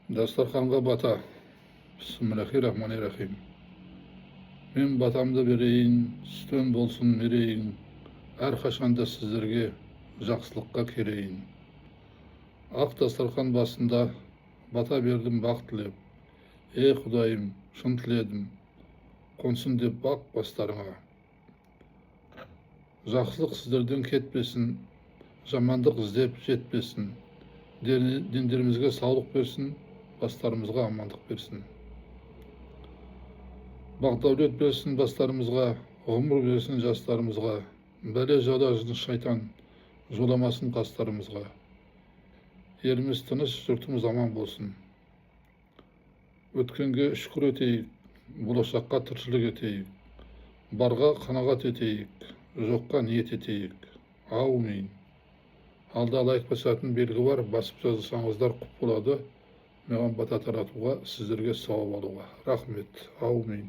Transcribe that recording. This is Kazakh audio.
Dasturxonga bata. Bismillahirrahmanirrahim. Men batamda bereyin, sütön bolsun mereyin. Her kaşanda sizlerge жақсылыққа керейін. Ақ дастархан басында бата бердім бақ тілеп. Құдайым, шын тіледім, қонсын деп бақ бастарыңа. Жақсылық сіздерден кетпесін, жамандық іздеп жетпесін. Дендерімізге саулық берсін, бастарымызға амандық берсін. Бақ-дәулет берсін бастарымызға, ғұмыр берсін жастарымызға. Бәле жала шайтан жоламасын қастарымызға. Еліміз тыныш, жұртымыз аман болсын. Өткенге шүкір етейік, болашаққа тіршілік етейік. Барға қанағат етейік, жоққа ниет етейік. Аумин. Алда лайк басатын белгі бар, басып жазсаңыздар құп болады. Маған бата таратуға, сіздерге сауап алуға. Рахмет. Аумин.